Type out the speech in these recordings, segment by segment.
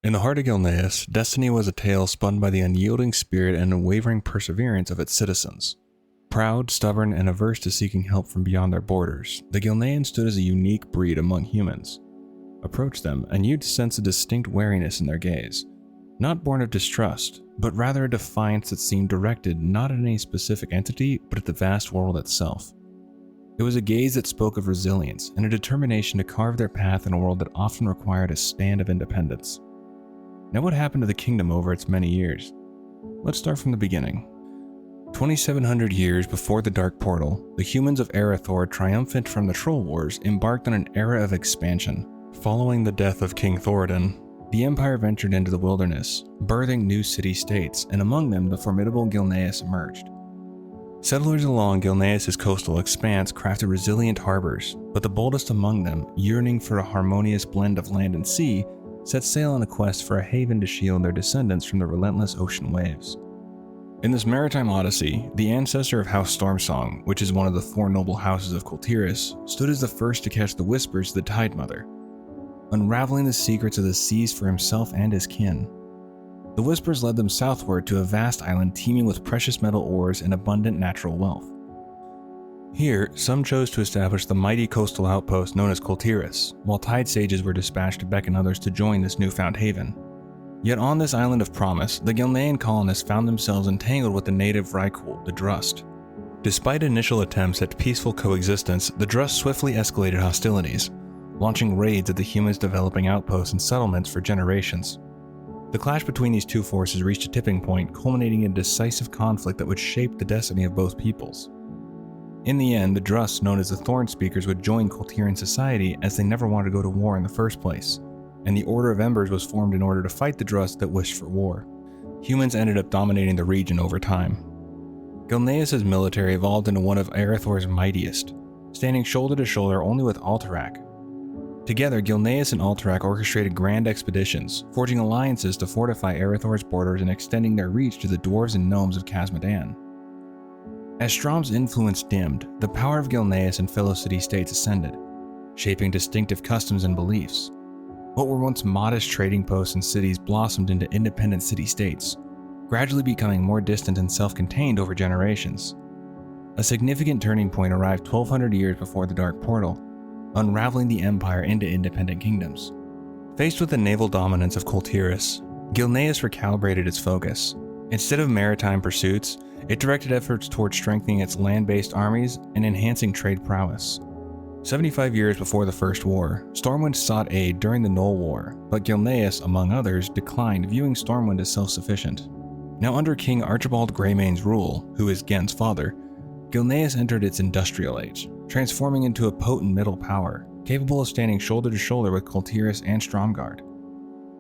In the heart of Gilneas, destiny was a tale spun by the unyielding spirit and unwavering perseverance of its citizens. Proud, stubborn, and averse to seeking help from beyond their borders, the Gilneans stood as a unique breed among humans. Approach them, and you'd sense a distinct wariness in their gaze, not born of distrust, but rather a defiance that seemed directed not at any specific entity, but at the vast world itself. It was a gaze that spoke of resilience and a determination to carve their path in a world that often required a stand of independence. Now, what happened to the kingdom over its many years? Let's start from the beginning. 2,700 years before the Dark Portal, the humans of Azeroth, triumphant from the Troll Wars, embarked on an era of expansion. Following the death of King Thoradin, the Empire ventured into the wilderness, birthing new city-states, and among them the formidable Gilneas emerged. Settlers along Gilneas' coastal expanse crafted resilient harbors, but the boldest among them, yearning for a harmonious blend of land and sea, set sail on a quest for a haven to shield their descendants from the relentless ocean waves. In this maritime odyssey, the ancestor of House Stormsong, which is one of the four noble houses of Kultiris, stood as the first to catch the whispers of the Tide Mother, unraveling the secrets of the seas for himself and his kin. The whispers led them southward to a vast island teeming with precious metal ores and abundant natural wealth. Here, some chose to establish the mighty coastal outpost known as Kultiris, while tide sages were dispatched to beckon others to join this newfound haven. Yet on this island of promise, the Gilnean colonists found themselves entangled with the native Rykul, the Drust. Despite initial attempts at peaceful coexistence, the Drust swiftly escalated hostilities, launching raids at the humans' developing outposts and settlements for generations. The clash between these two forces reached a tipping point, culminating in a decisive conflict that would shape the destiny of both peoples. In the end, the Drust, known as the Thorn Speakers, would join Kultiran society as they never wanted to go to war in the first place, and the Order of Embers was formed in order to fight the Drust that wished for war. Humans ended up dominating the region over time. Gilneas' military evolved into one of Azeroth's mightiest, standing shoulder to shoulder only with Alterac. Together, Gilneas and Alterac orchestrated grand expeditions, forging alliances to fortify Azeroth's borders and extending their reach to the dwarves and gnomes of Khazmodan. As Strahm's influence dimmed, the power of Gilneas and fellow city-states ascended, shaping distinctive customs and beliefs. What were once modest trading posts and cities blossomed into independent city-states, gradually becoming more distant and self-contained over generations. A significant turning point arrived 1,200 years before the Dark Portal, unraveling the Empire into independent kingdoms. Faced with the naval dominance of Kultiris, Gilneas recalibrated its focus. Instead of maritime pursuits, it directed efforts towards strengthening its land-based armies and enhancing trade prowess. 75 years before the First War, Stormwind sought aid during the Null War, but Gilneas, among others, declined, viewing Stormwind as self-sufficient. Now under King Archibald Greymane's rule, who is Gen's father, Gilneas entered its industrial age, transforming into a potent middle power, capable of standing shoulder to shoulder with Kultiris and Stromgarde.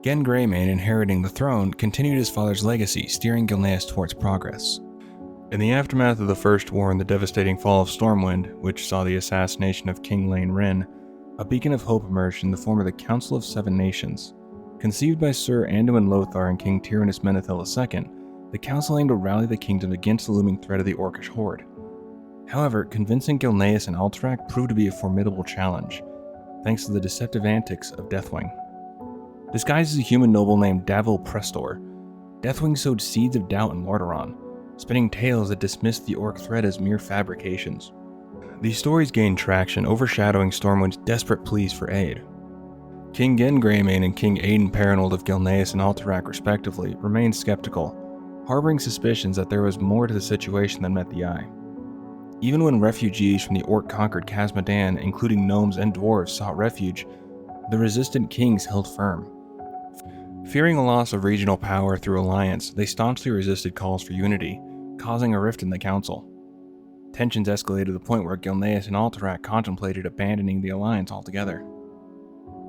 Gen Greymane, inheriting the throne, continued his father's legacy, steering Gilneas towards progress. In the aftermath of the First War and the devastating fall of Stormwind, which saw the assassination of King Lane Wrynn, a beacon of hope emerged in the form of the Council of Seven Nations. Conceived by Sir Anduin Lothar and King Tyrannus Menethil II, the council aimed to rally the kingdom against the looming threat of the Orcish horde. However, convincing Gilneas and Alterac proved to be a formidable challenge, thanks to the deceptive antics of Deathwing. Disguised as a human noble named Davil Prestor, Deathwing sowed seeds of doubt in Lordaeron, spinning tales that dismissed the Orc threat as mere fabrications. These stories gained traction, overshadowing Stormwind's desperate pleas for aid. King Gen Greymane and King Aiden Paranold of Gilneas and Alterac respectively remained skeptical, harboring suspicions that there was more to the situation than met the eye. Even when refugees from the Orc-conquered Khazmodan, including gnomes and dwarves, sought refuge, the resistant kings held firm. Fearing a loss of regional power through alliance, they staunchly resisted calls for unity, causing a rift in the council. Tensions escalated to the point where Gilneas and Alterac contemplated abandoning the alliance altogether.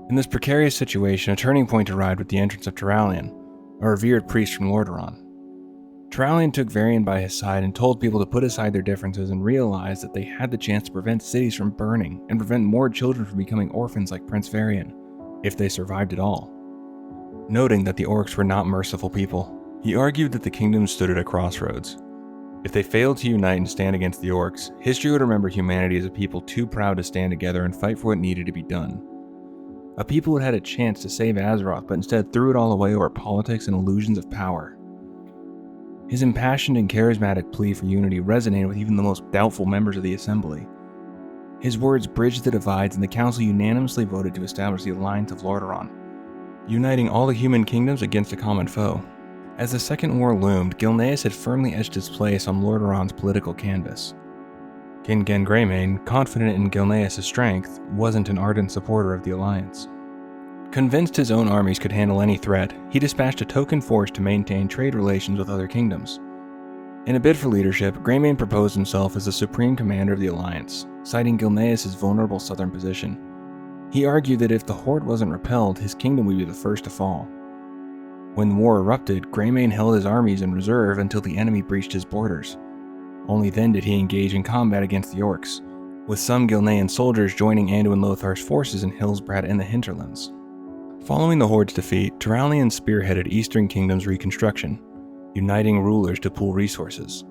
In this precarious situation, a turning point arrived with the entrance of Turalyon, a revered priest from Lordaeron. Turalyon took Varian by his side and told people to put aside their differences and realize that they had the chance to prevent cities from burning and prevent more children from becoming orphans like Prince Varian, if they survived at all. Noting that the Orcs were not merciful people, he argued that the kingdom stood at a crossroads. If they failed to unite and stand against the Orcs, history would remember humanity as a people too proud to stand together and fight for what needed to be done. A people who had a chance to save Azeroth, but instead threw it all away over politics and illusions of power. His impassioned and charismatic plea for unity resonated with even the most doubtful members of the Assembly. His words bridged the divides, and the Council unanimously voted to establish the Alliance of Lordaeron, uniting all the human kingdoms against a common foe. As the Second War loomed, Gilneas had firmly etched his place on Lordaeron's political canvas. King Greymane, confident in Gilneas' strength, wasn't an ardent supporter of the alliance. Convinced his own armies could handle any threat, he dispatched a token force to maintain trade relations with other kingdoms. In a bid for leadership, Greymane proposed himself as the supreme commander of the alliance, citing Gilneas' vulnerable southern position. He argued that if the Horde wasn't repelled, his kingdom would be the first to fall. When the war erupted, Greymane held his armies in reserve until the enemy breached his borders. Only then did he engage in combat against the Orcs, with some Gilnean soldiers joining Anduin Lothar's forces in Hillsbrad and the hinterlands. Following the Horde's defeat, Turalnian spearheaded Eastern Kingdom's reconstruction, uniting rulers to pool resources.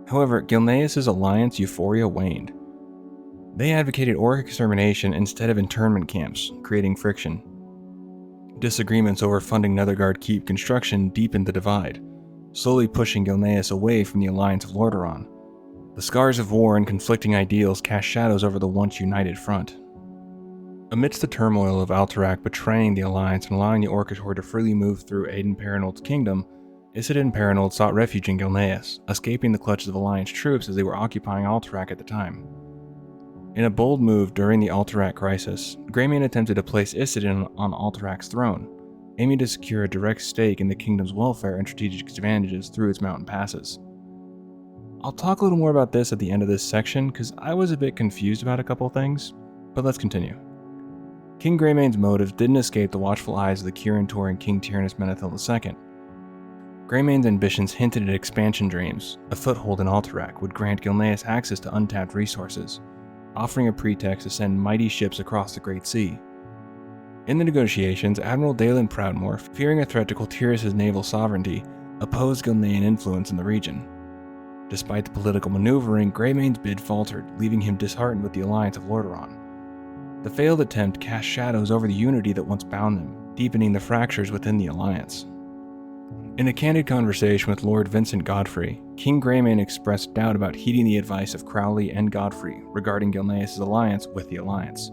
However, Gilneas' alliance euphoria waned. They advocated Orc extermination instead of internment camps, creating friction. Disagreements over funding Netherguard Keep construction deepened the divide, slowly pushing Gilneas away from the Alliance of Lordaeron. The scars of war and conflicting ideals cast shadows over the once united front. Amidst the turmoil of Alterac betraying the Alliance and allowing the Orcish Horde to freely move through Aiden Paranold's kingdom, Isildur Paranold sought refuge in Gilneas, escaping the clutches of Alliance troops as they were occupying Alterac at the time. In a bold move during the Alterac crisis, Greymane attempted to place Isildur on Alterac's throne, aiming to secure a direct stake in the kingdom's welfare and strategic advantages through its mountain passes. I'll talk a little more about this at the end of this section, because I was a bit confused about a couple things, but let's continue. King Greymane's motives didn't escape the watchful eyes of the Kirin and King Tyrannus Menethil II. Greymane's ambitions hinted at expansion dreams. A foothold in Alterac would grant Gilneas access to untapped resources, offering a pretext to send mighty ships across the Great Sea. In the negotiations, Admiral Dalen Proudmoore, fearing a threat to Kultiras' naval sovereignty, opposed Gilnean influence in the region. Despite the political maneuvering, Greymane's bid faltered, leaving him disheartened with the Alliance of Lordaeron. The failed attempt cast shadows over the unity that once bound them, deepening the fractures within the Alliance. In a candid conversation with Lord Vincent Godfrey, King Greymane expressed doubt about heeding the advice of Crowley and Godfrey regarding Gilneas' alliance with the Alliance.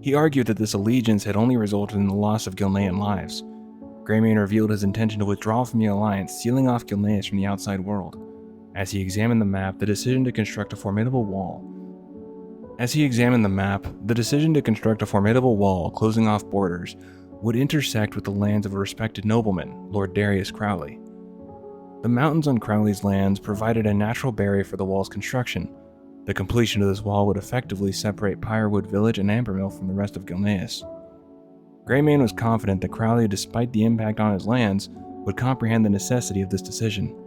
He argued that this allegiance had only resulted in the loss of Gilnean lives. Greymane revealed his intention to withdraw from the Alliance, sealing off Gilneas from the outside world. As he examined the map, the decision to construct a formidable wall closing off borders would intersect with the lands of a respected nobleman, Lord Darius Crowley. The mountains on Crowley's lands provided a natural barrier for the wall's construction. The completion of this wall would effectively separate Pyrewood Village and Ambermill from the rest of Gilneas. Greymane was confident that Crowley, despite the impact on his lands, would comprehend the necessity of this decision.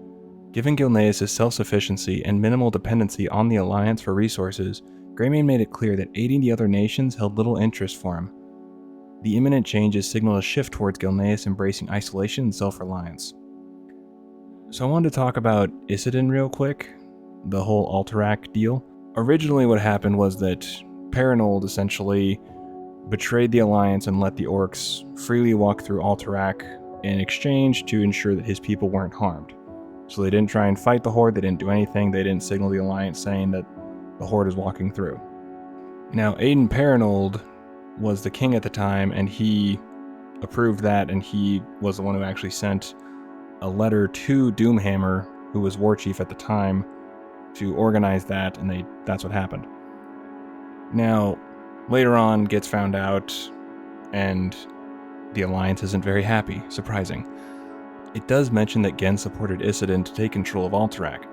Given Gilneas' self-sufficiency and minimal dependency on the Alliance for resources, Greymane made it clear that aiding the other nations held little interest for him. The imminent changes signaled a shift towards Gilneas embracing isolation and self-reliance. So I wanted to talk about Isildur real quick, the whole Alterac deal. Originally what happened was that Paranold essentially betrayed the Alliance and let the Orcs freely walk through Alterac in exchange to ensure that his people weren't harmed. So they didn't try and fight the Horde, they didn't do anything, they didn't signal the Alliance saying that the Horde is walking through. Now, Aiden Paranold was the king at the time, and he approved that, and he was the one who actually sent a letter to Doomhammer, who was war chief at the time, to organize that, and that's what happened. Now, later on, gets found out, and the Alliance isn't very happy, surprising. It does mention that Gen supported Isildur to take control of Alterac,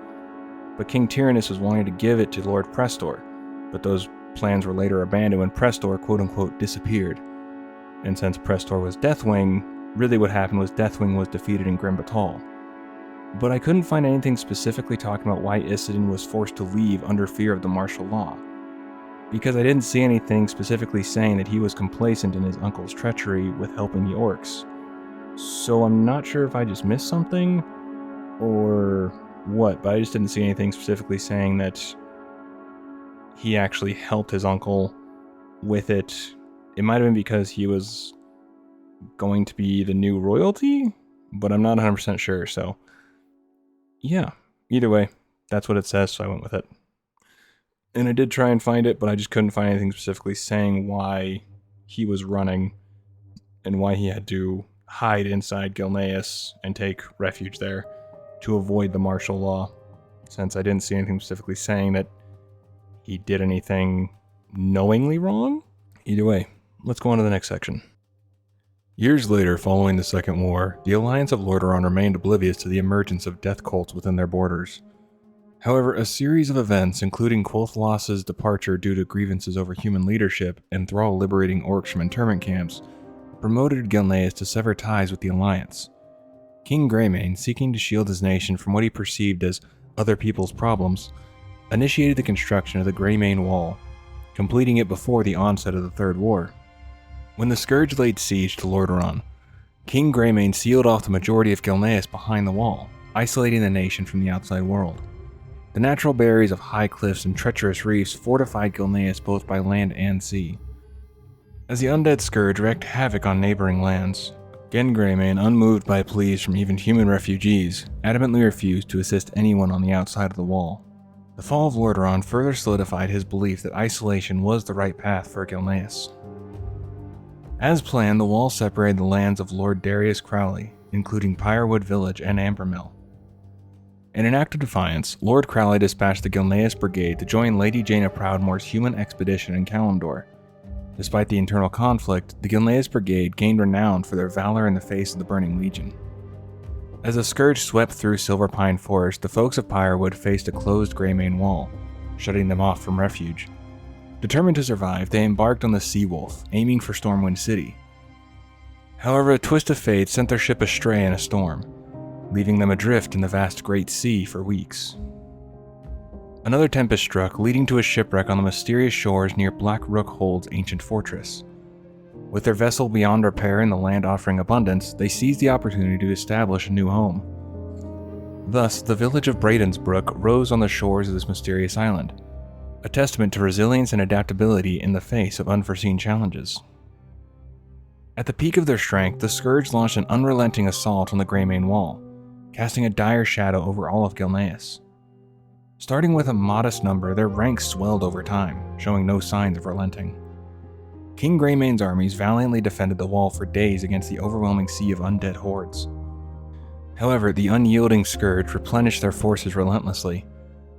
but King Tyrannus was wanting to give it to Lord Prestor, but those plans were later abandoned when Prestor quote-unquote disappeared. And since Prestor was Deathwing, really what happened was Deathwing was defeated in Grim Battle. But I couldn't find anything specifically talking about why Isildur was forced to leave under fear of the martial law, because I didn't see anything specifically saying that he was complacent in his uncle's treachery with helping the Orcs. So I'm not sure if I just missed something, or what, but I just didn't see anything specifically saying that he actually helped his uncle with it It might have been because he was going to be the new royalty, but I'm not 100% sure, so yeah. Either way, that's what it says, so I went with it. And I did try and find it, but I just couldn't find anything specifically saying why he was running and why he had to hide inside Gilneas and take refuge there to avoid the martial law, since I didn't see anything specifically saying that he did anything knowingly wrong. Either way, let's go on to the next section. Years later, following the Second War, the Alliance of Lordaeron remained oblivious to the emergence of death cults within their borders. However, a series of events, including Quothlos's departure due to grievances over human leadership and Thrall liberating orcs from internment camps, promoted Gilneas to sever ties with the Alliance. King Greymane, seeking to shield his nation from what he perceived as other people's problems, initiated the construction of the Greymane Wall, completing it before the onset of the Third War. When the Scourge laid siege to Lordaeron, King Greymane sealed off the majority of Gilneas behind the wall, isolating the nation from the outside world. The natural barriers of high cliffs and treacherous reefs fortified Gilneas both by land and sea. As the undead Scourge wreaked havoc on neighboring lands, King Greymane, unmoved by pleas from even human refugees, adamantly refused to assist anyone on the outside of the wall. The fall of Lordaeron further solidified his belief that isolation was the right path for Gilneas. As planned, the wall separated the lands of Lord Darius Crowley, including Pyrewood Village and Ambermill. In an act of defiance, Lord Crowley dispatched the Gilneas Brigade to join Lady Jaina Proudmoore's human expedition in Kalimdor. Despite the internal conflict, the Gilneas Brigade gained renown for their valor in the face of the Burning Legion. As the Scourge swept through Silverpine Forest, the folks of Pyrewood faced a closed Greymane Wall, shutting them off from refuge. Determined to survive, they embarked on the Seawolf, aiming for Stormwind City. However, a twist of fate sent their ship astray in a storm, leaving them adrift in the vast Great Sea for weeks. Another tempest struck, leading to a shipwreck on the mysterious shores near Black Rook Hold's ancient fortress. With their vessel beyond repair and the land offering abundance, they seized the opportunity to establish a new home. Thus, the village of Bradensbrook rose on the shores of this mysterious island, a testament to resilience and adaptability in the face of unforeseen challenges. At the peak of their strength, the Scourge launched an unrelenting assault on the Greymane Wall, casting a dire shadow over all of Gilneas. Starting with a modest number, their ranks swelled over time, showing no signs of relenting. King Greymane's armies valiantly defended the wall for days against the overwhelming sea of undead hordes. However, the unyielding Scourge replenished their forces relentlessly,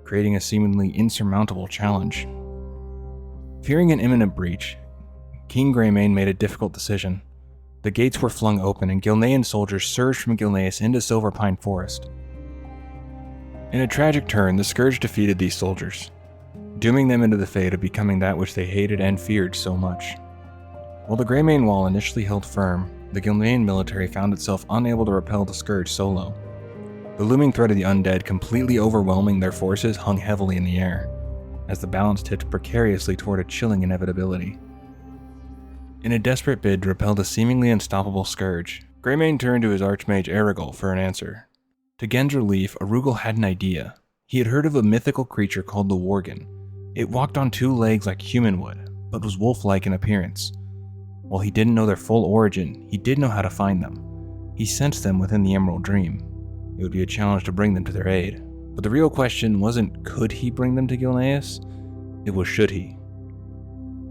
creating a seemingly insurmountable challenge. Fearing an imminent breach, King Greymane made a difficult decision. The gates were flung open and Gilnean soldiers surged from Gilneas into Silverpine Forest. In a tragic turn, the Scourge defeated these soldiers, dooming them into the fate of becoming that which they hated and feared so much. While the Greymane Wall initially held firm, the Gilnean military found itself unable to repel the Scourge solo. The looming threat of the undead completely overwhelming their forces hung heavily in the air, as the balance tipped precariously toward a chilling inevitability. In a desperate bid to repel the seemingly unstoppable Scourge, Greymane turned to his Archmage Erigel for an answer. To Gen's relief, Erugel had an idea. He had heard of a mythical creature called the Worgen. It walked on two legs like human would, but was wolf-like in appearance. While he didn't know their full origin, he did know how to find them. He sensed them within the Emerald Dream. It would be a challenge to bring them to their aid. But the real question wasn't could he bring them to Gilneas, it was should he.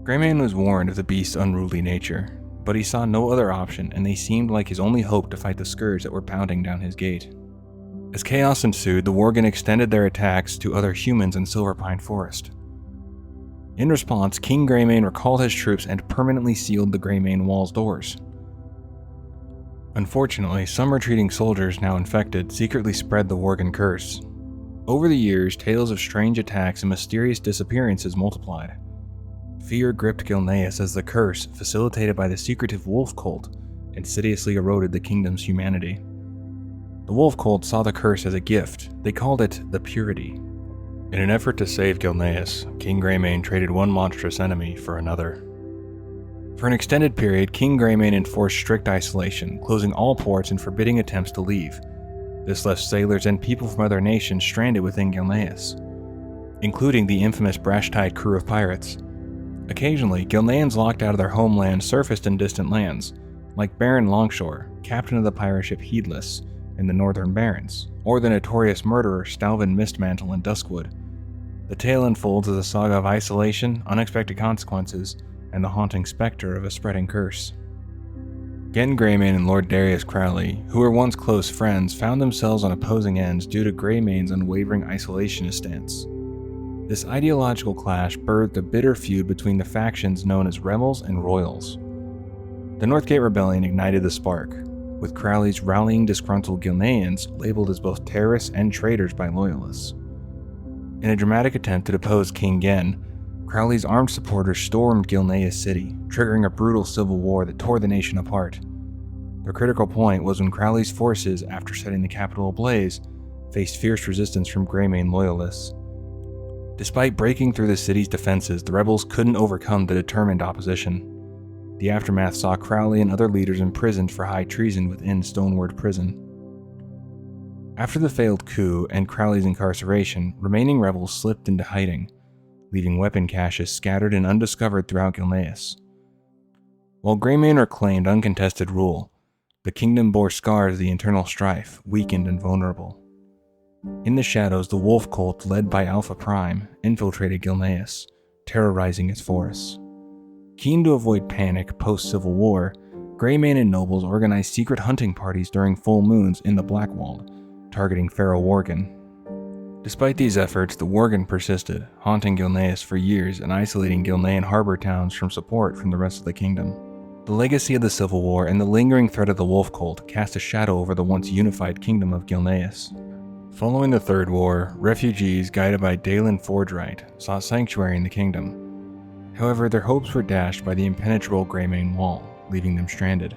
Greymane was warned of the beast's unruly nature, but he saw no other option and they seemed like his only hope to fight the Scourge that were pounding down his gate. As chaos ensued, the Worgen extended their attacks to other humans in Silverpine Forest. In response, King Greymane recalled his troops and permanently sealed the Greymane Wall's doors. Unfortunately, some retreating soldiers, now infected, secretly spread the Worgen curse. Over the years, tales of strange attacks and mysterious disappearances multiplied. Fear gripped Gilneas as the curse, facilitated by the secretive wolf cult, insidiously eroded the kingdom's humanity. The wolf cult saw the curse as a gift. They called it the Purity. In an effort to save Gilneas, King Greymane traded one monstrous enemy for another. For an extended period, King Greymane enforced strict isolation, closing all ports and forbidding attempts to leave. This left sailors and people from other nations stranded within Gilneas, including the infamous Brashtide crew of pirates. Occasionally, Gilneans locked out of their homeland surfaced in distant lands, like Baron Longshore, captain of the pirate ship Heedless in the Northern Barrens, or the notorious murderer Stalvin Mistmantle in Duskwood. The tale unfolds as a saga of isolation, unexpected consequences, and the haunting specter of a spreading curse. Gen Greymane and Lord Darius Crowley, who were once close friends, found themselves on opposing ends due to Greymane's unwavering isolationist stance. This ideological clash birthed a bitter feud between the factions known as Rebels and Royals. The Northgate Rebellion ignited the spark, with Crowley's rallying disgruntled Gilneans labeled as both terrorists and traitors by Loyalists. In a dramatic attempt to depose King Gen, Crowley's armed supporters stormed Gilneas City, triggering a brutal civil war that tore the nation apart. The critical point was when Crowley's forces, after setting the capital ablaze, faced fierce resistance from Greymane loyalists. Despite breaking through the city's defenses, the rebels couldn't overcome the determined opposition. The aftermath saw Crowley and other leaders imprisoned for high treason within Stoneward Prison. After the failed coup and Crowley's incarceration, remaining rebels slipped into hiding, leaving weapon caches scattered and undiscovered throughout Gilneas. While Greymane reclaimed uncontested rule, the kingdom bore scars of the internal strife, weakened and vulnerable. In the shadows, the wolf cult led by Alpha Prime infiltrated Gilneas, terrorizing its forests. Keen to avoid panic post-Civil War, Greymane and nobles organized secret hunting parties during full moons in the Blackwald, targeting feral worgen. Despite these efforts, the worgen persisted, haunting Gilneas for years and isolating Gilnean harbor towns from support from the rest of the kingdom. The legacy of the Civil War and the lingering threat of the wolf cult cast a shadow over the once unified kingdom of Gilneas. Following the Third War, refugees guided by Dalen Fordright sought sanctuary in the kingdom. However, their hopes were dashed by the impenetrable Greymane Wall, leaving them stranded.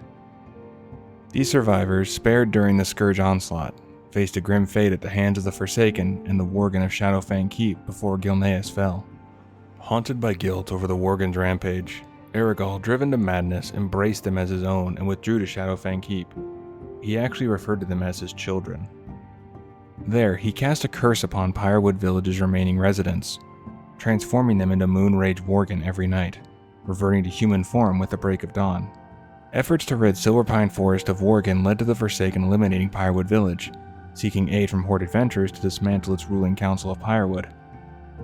These survivors, spared during the Scourge onslaught, faced a grim fate at the hands of the Forsaken and the Worgen of Shadowfang Keep before Gilneas fell. Haunted by guilt over the Worgen's rampage, Erigol, driven to madness, embraced them as his own and withdrew to Shadowfang Keep. He actually referred to them as his children. There, he cast a curse upon Pyrewood Village's remaining residents, transforming them into Moonrage Worgen every night, reverting to human form with the break of dawn. Efforts to rid Silverpine Forest of Worgen led to the Forsaken eliminating Pyrewood Village, seeking aid from Horde adventurers to dismantle its ruling council of Pyrewood.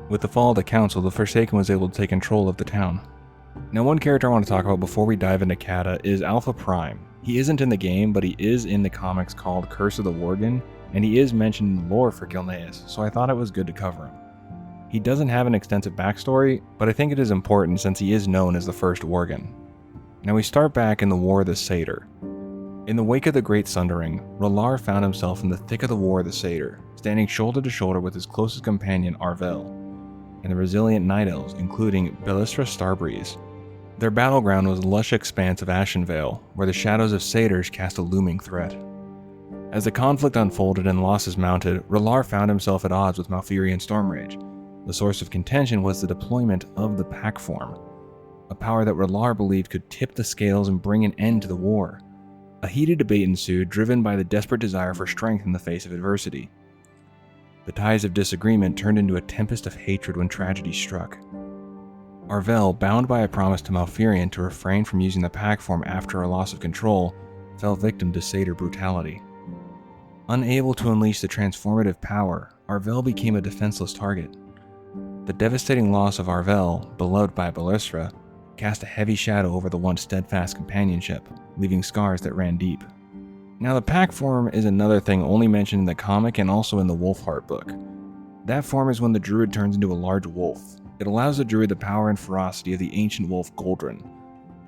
With the fall of the council, the Forsaken was able to take control of the town. Now, one character I want to talk about before we dive into Kata is Alpha Prime. He isn't in the game, but he is in the comics called Curse of the Worgen, and he is mentioned in the lore for Gilneas, so I thought it was good to cover him. He doesn't have an extensive backstory, but I think it is important since he is known as the first Worgen. Now we start back in the War of the Satyr. In the wake of the Great Sundering, R'hllor found himself in the thick of the War of the Satyr, standing shoulder to shoulder with his closest companion Arvel, and the resilient Night Elves, including Belisra Starbreeze. Their battleground was a lush expanse of Ashenvale, where the shadows of satyrs cast a looming threat. As the conflict unfolded and losses mounted, R'hllor found himself at odds with Malfurion Stormrage. The source of contention was the deployment of the Pack Form, a power that R'hllor believed could tip the scales and bring an end to the war. A heated debate ensued, driven by the desperate desire for strength in the face of adversity. The tides of disagreement turned into a tempest of hatred when tragedy struck. Arvel, bound by a promise to Malfurion to refrain from using the Pack Form after a loss of control, fell victim to satyr brutality. Unable to unleash the transformative power, Arvel became a defenseless target. The devastating loss of Arvel, beloved by Belisra, cast a heavy shadow over the once steadfast companionship, leaving scars that ran deep. Now, the Pack Form is another thing only mentioned in the comic and also in the Wolfheart book. That form is when the druid turns into a large wolf. It allows the druid the power and ferocity of the ancient wolf Goldrun.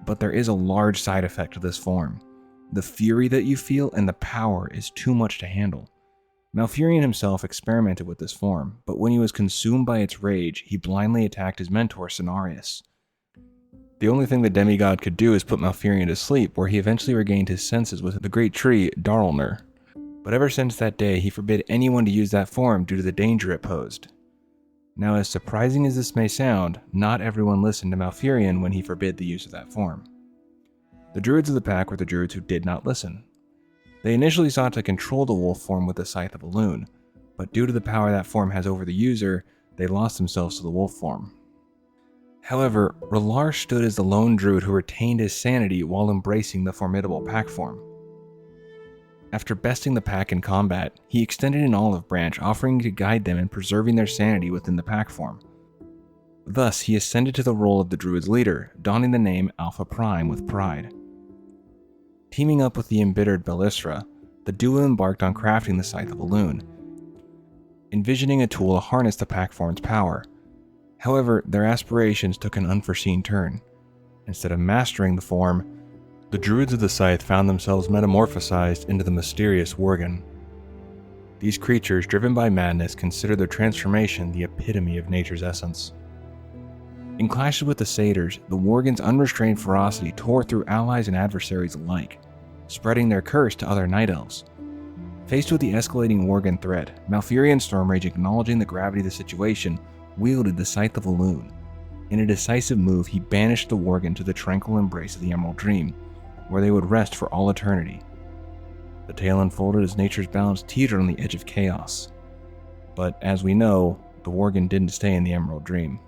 But there is a large side effect to this form. The fury that you feel and the power is too much to handle. Malfurion himself experimented with this form, but when he was consumed by its rage, he blindly attacked his mentor Cenarius. The only thing the demigod could do is put Malfurion to sleep, where he eventually regained his senses with the great tree Darlner. But ever since that day, he forbid anyone to use that form due to the danger it posed. Now, as surprising as this may sound, not everyone listened to Malfurion when he forbid the use of that form. The druids of the pack were the druids who did not listen. They initially sought to control the wolf form with the Scythe of Elune, but due to the power that form has over the user, they lost themselves to the wolf form. However, Relar stood as the lone druid who retained his sanity while embracing the formidable pack form. After besting the pack in combat, he extended an olive branch, offering to guide them in preserving their sanity within the pack form. Thus, he ascended to the role of the druid's leader, donning the name Alpha Prime with pride. Teaming up with the embittered Belisra, the duo embarked on crafting the Scythe of Elune, envisioning a tool to harness the pack form's power. However, their aspirations took an unforeseen turn. Instead of mastering the form, the druids of the Scythe found themselves metamorphosized into the mysterious Worgen. These creatures, driven by madness, considered their transformation the epitome of nature's essence. In clashes with the satyrs, the Worgen's unrestrained ferocity tore through allies and adversaries alike, spreading their curse to other night elves. Faced with the escalating Worgen threat, Malfurion Stormrage, acknowledging the gravity of the situation, wielded the Scythe of Elune. In a decisive move, he banished the Worgen to the tranquil embrace of the Emerald Dream, where they would rest for all eternity. The tale unfolded as nature's balance teetered on the edge of chaos. But as we know, the Worgen didn't stay in the Emerald Dream.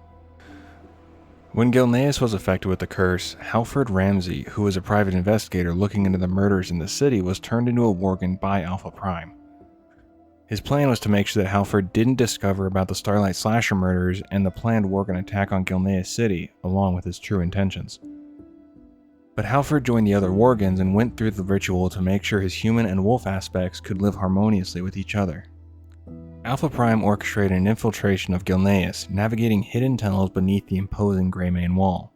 When Gilneas was affected with the curse, Halford Ramsey, who was a private investigator looking into the murders in the city, was turned into a Worgen by Alpha Prime. His plan was to make sure that Halford didn't discover about the Starlight Slasher murders and the planned Worgen attack on Gilneas City, along with his true intentions. But Halford joined the other Worgens and went through the ritual to make sure his human and wolf aspects could live harmoniously with each other. Alpha Prime orchestrated an infiltration of Gilneas, navigating hidden tunnels beneath the imposing Greymane wall.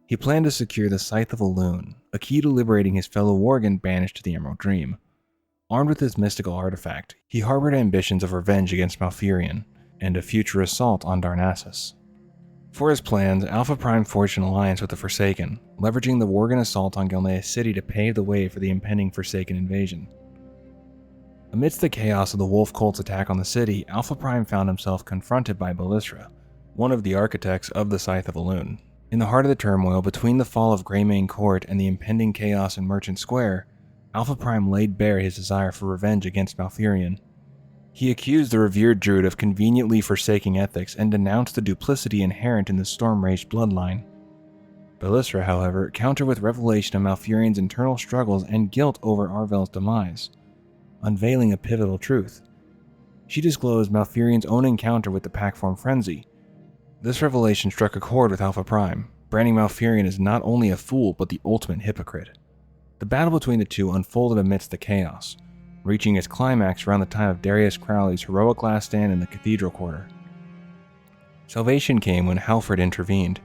He planned to secure the Scythe of Elune, a key to liberating his fellow Worgen banished to the Emerald Dream. Armed with this mystical artifact, he harbored ambitions of revenge against Malfurion and a future assault on Darnassus. For his plans, Alpha Prime forged an alliance with the Forsaken, leveraging the Worgen assault on Gilneas City to pave the way for the impending Forsaken invasion. Amidst the chaos of the Wolf Cult's attack on the city, Alpha Prime found himself confronted by Belisra, one of the architects of the Scythe of Elune. In the heart of the turmoil between the fall of Greymane Court and the impending chaos in Merchant Square, Alpha Prime laid bare his desire for revenge against Malfurion. He accused the revered druid of conveniently forsaking ethics and denounced the duplicity inherent in the Stormrage bloodline. Belisra, however, countered with revelation of Malfurion's internal struggles and guilt over Arvel's demise, unveiling a pivotal truth. She disclosed Malfurion's own encounter with the Packform Frenzy. This revelation struck a chord with Alpha Prime, branding Malfurion as not only a fool but the ultimate hypocrite. The battle between the two unfolded amidst the chaos, reaching its climax around the time of Darius Crowley's heroic last stand in the Cathedral Quarter. Salvation came when Halford intervened,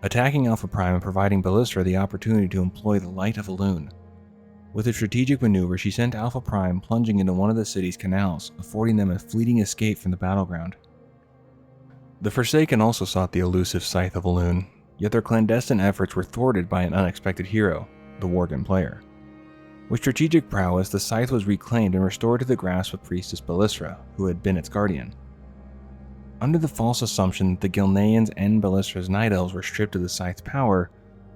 attacking Alpha Prime and providing Belisra the opportunity to employ the Light of Elune. With a strategic maneuver, she sent Alpha Prime plunging into one of the city's canals, affording them a fleeting escape from the battleground. The Forsaken also sought the elusive Scythe of Elune, yet their clandestine efforts were thwarted by an unexpected hero, the Worgen player. With strategic prowess, the Scythe was reclaimed and restored to the grasp of Priestess Belisra, who had been its guardian. Under the false assumption that the Gilneans and Belisra's Night Elves were stripped of the Scythe's power,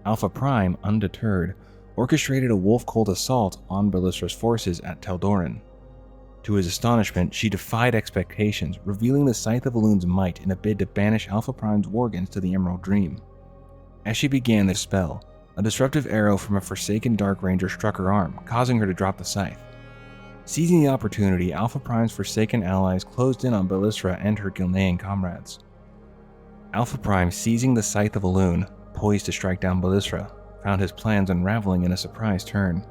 Alpha Prime, undeterred, orchestrated a wolf cult assault on Belisra's forces at Teldoran. To his astonishment, she defied expectations, revealing the Scythe of Elune's might in a bid to banish Alpha Prime's Worgens to the Emerald Dream. As she began the spell, a disruptive arrow from a Forsaken Dark Ranger struck her arm, causing her to drop the scythe. Seizing the opportunity, Alpha Prime's Forsaken allies closed in on Belisra and her Gilnean comrades. Alpha Prime, seizing the Scythe of Elune, poised to strike down Belisra, found his plans unraveling in a surprise turn.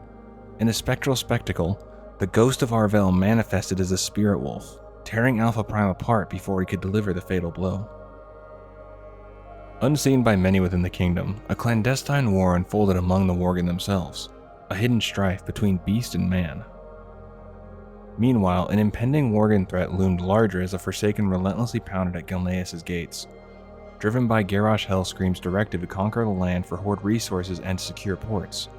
In a spectral spectacle, the ghost of Arvel manifested as a spirit wolf, tearing Alpha Prime apart before he could deliver the fatal blow. Unseen by many within the kingdom, a clandestine war unfolded among the Worgen themselves, a hidden strife between beast and man. Meanwhile, an impending Worgen threat loomed larger as the Forsaken relentlessly pounded at Gilneas' gates. Driven by Garrosh Hellscream's directive to conquer the land for hoard resources and secure ports,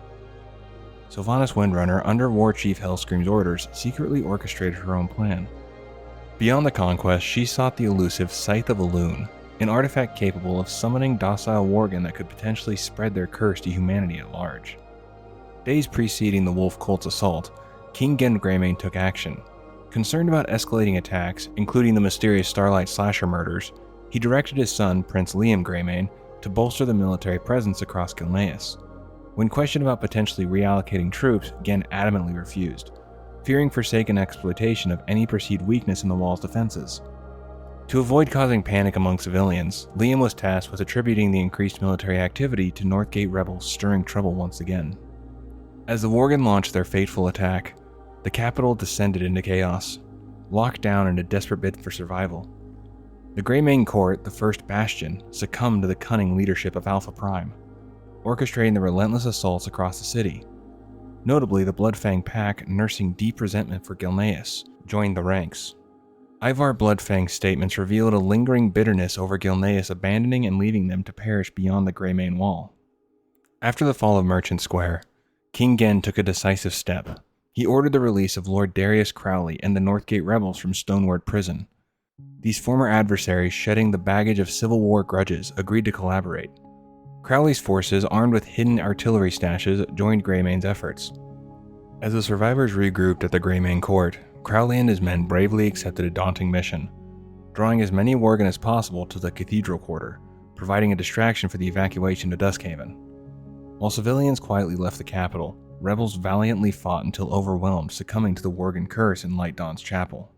Sylvanas Windrunner, under War Chief Hellscream's orders, secretly orchestrated her own plan. Beyond the conquest, she sought the elusive Scythe of Elune, an artifact capable of summoning docile Worgen that could potentially spread their curse to humanity at large. Days preceding the Wolf Cult's assault, King Gen Greymane took action. Concerned about escalating attacks, including the mysterious Starlight Slasher murders, he directed his son, Prince Liam Greymane, to bolster the military presence across Gilneas. When questioned about potentially reallocating troops, Gen adamantly refused, fearing Forsaken exploitation of any perceived weakness in the wall's defenses. To avoid causing panic among civilians, Liam was tasked with attributing the increased military activity to Northgate rebels stirring trouble once again. As the Worgen launched their fateful attack, the capital descended into chaos, locked down in a desperate bid for survival. The Greymane court, the first bastion, succumbed to the cunning leadership of Alpha Prime, orchestrating the relentless assaults across the city. Notably, the Bloodfang pack, nursing deep resentment for Gilneas, joined the ranks. Ivar Bloodfang's statements revealed a lingering bitterness over Gilneas abandoning and leaving them to perish beyond the Greymane wall. After the fall of Merchant Square, King Gen took a decisive step. He ordered the release of Lord Darius Crowley and the Northgate rebels from Stoneward Prison. These former adversaries, shedding the baggage of Civil War grudges, agreed to collaborate. Crowley's forces, armed with hidden artillery stashes, joined Greymane's efforts. As the survivors regrouped at the Greymane court, Crowley and his men bravely accepted a daunting mission, drawing as many Worgen as possible to the Cathedral Quarter, providing a distraction for the evacuation to Duskhaven. While civilians quietly left the capital, rebels valiantly fought until overwhelmed, succumbing to the Worgen curse in Light Dawn's chapel.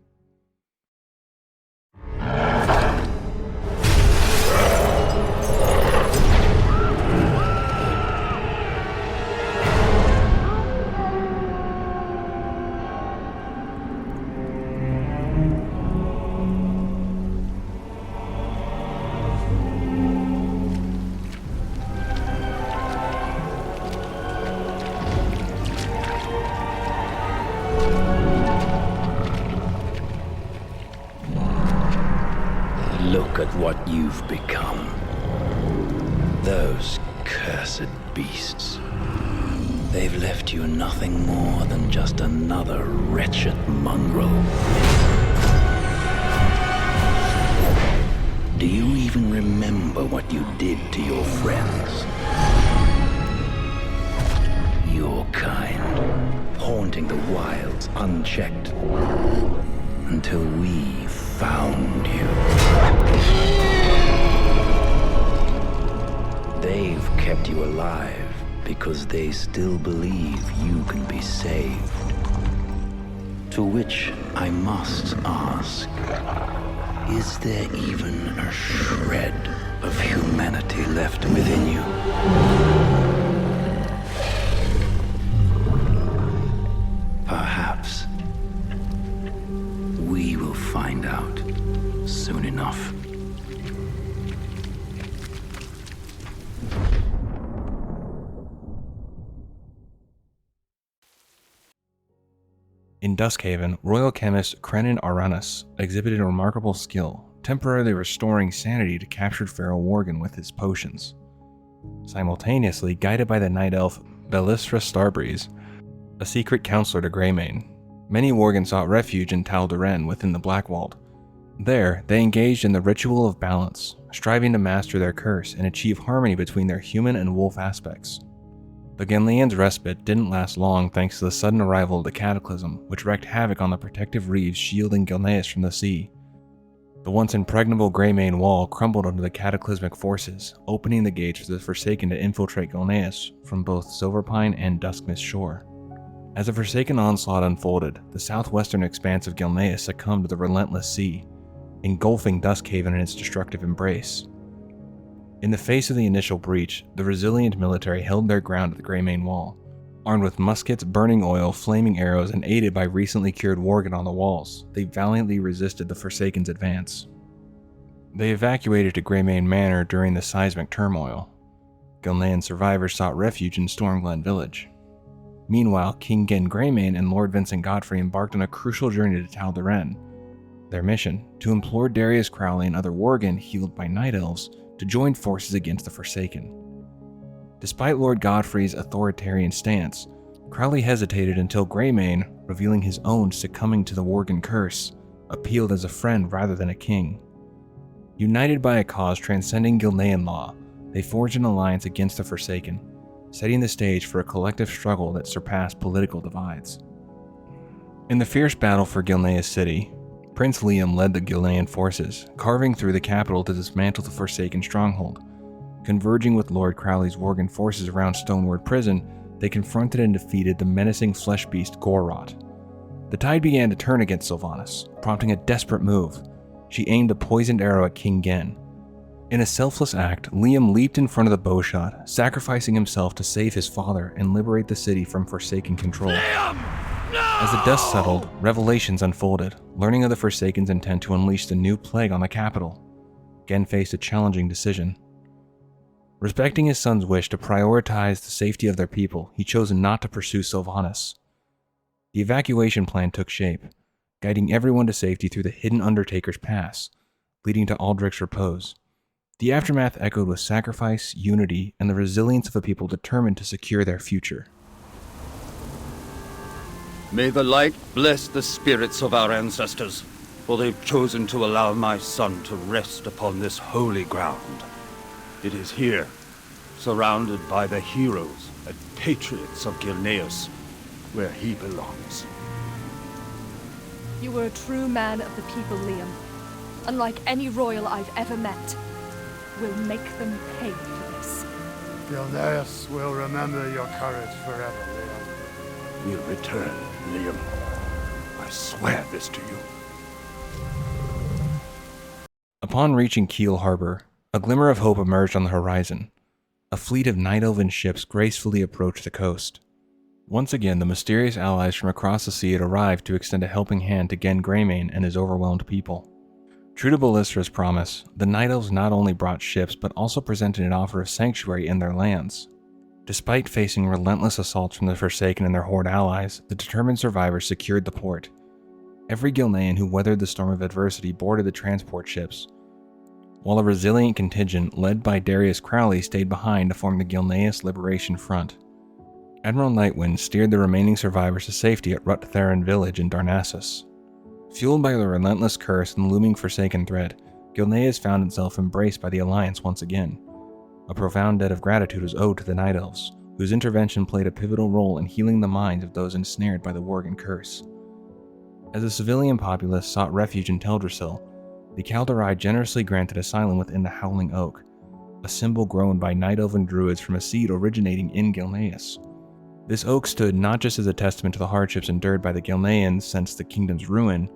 Look at what you've become. Those cursed beasts. They've left you nothing more than just another wretched mongrel. Do you even remember what you did to your friends? Your kind, haunting the wilds unchecked, until we found you. They've kept you alive because they still believe you can be saved. To which I must ask, is there even a shred of humanity left within you? Perhaps we will find out soon enough. In Duskhaven, royal chemist Krenin Aranus exhibited a remarkable skill, temporarily restoring sanity to captured feral Worgen with his potions. Simultaneously, guided by the night elf Belisra Starbreeze, a secret counselor to Greymane, many Worgen sought refuge in Tal'Daren within the Blackwald. There, they engaged in the ritual of balance, striving to master their curse and achieve harmony between their human and wolf aspects. The Genlean's respite didn't last long thanks to the sudden arrival of the Cataclysm, which wreaked havoc on the protective reefs shielding Gilneas from the sea. The once impregnable Greymane wall crumbled under the cataclysmic forces, opening the gates for the Forsaken to infiltrate Gilneas from both Silverpine and Duskmist Shore. As the Forsaken onslaught unfolded, the southwestern expanse of Gilneas succumbed to the relentless sea, engulfing Duskhaven in its destructive embrace. In the face of the initial breach, the resilient military held their ground at the Greymane wall, armed with muskets, burning oil, flaming arrows, and aided by recently cured Worgen on the walls. They valiantly resisted the Forsaken's advance. They evacuated to Greymane Manor during the seismic turmoil. Gilnean survivors sought refuge in Stormglen Village. Meanwhile, King Gen Greymane and Lord Vincent Godfrey embarked on a crucial journey to Tal'Daren. Their mission, to implore Darius Crowley and other Worgen healed by Night Elves to join forces against the Forsaken. Despite Lord Godfrey's authoritarian stance, Crowley hesitated until Greymane, revealing his own succumbing to the Worgen curse, appealed as a friend rather than a king. United by a cause transcending Gilnean law, they forged an alliance against the Forsaken, setting the stage for a collective struggle that surpassed political divides. In the fierce battle for Gilneas City, Prince Liam led the Gilnean forces, carving through the capital to dismantle the Forsaken stronghold. Converging with Lord Crowley's Worgen forces around Stoneward Prison, they confronted and defeated the menacing flesh beast Gorrot. The tide began to turn against Sylvanas, prompting a desperate move. She aimed a poisoned arrow at King Gen. In a selfless act, Liam leaped in front of the bowshot, sacrificing himself to save his father and liberate the city from Forsaken control. Liam! No! As the dust settled, revelations unfolded, learning of the Forsaken's intent to unleash the new plague on the capital. Gen faced a challenging decision. Respecting his son's wish to prioritize the safety of their people, he chose not to pursue Sylvanas. The evacuation plan took shape, guiding everyone to safety through the hidden Undertaker's Pass, leading to Aldrich's Repose. The aftermath echoed with sacrifice, unity, and the resilience of a people determined to secure their future. May the light bless the spirits of our ancestors, for they've chosen to allow my son to rest upon this holy ground. It is here, surrounded by the heroes and patriots of Gilneas, where he belongs. You were a true man of the people, Liam. Unlike any royal I've ever met. We'll make them pay for this. Gilneas will remember your courage forever, Liam. We'll return, Liam. I swear this to you. Upon reaching Kiel Harbor, a glimmer of hope emerged on the horizon. A fleet of Night Elven ships gracefully approached the coast. Once again, the mysterious allies from across the sea had arrived to extend a helping hand to Gen Greymane and his overwhelmed people. True to Ballistra's promise, the Night Elves not only brought ships but also presented an offer of sanctuary in their lands. Despite facing relentless assaults from the Forsaken and their Horde allies, the determined survivors secured the port. Every Gilnean who weathered the storm of adversity boarded the transport ships, while a resilient contingent led by Darius Crowley stayed behind to form the Gilneas Liberation Front. Admiral Nightwind steered the remaining survivors to safety at Rut Theron village in Darnassus. Fueled by the relentless curse and looming Forsaken threat, Gilneas found itself embraced by the Alliance once again. A profound debt of gratitude was owed to the Night Elves, whose intervention played a pivotal role in healing the minds of those ensnared by the Worgen curse. As the civilian populace sought refuge in Teldrassil, the Kaldorei generously granted asylum within the Howling Oak, a symbol grown by Night Elven druids from a seed originating in Gilneas. This oak stood not just as a testament to the hardships endured by the Gilneans since the kingdom's ruin,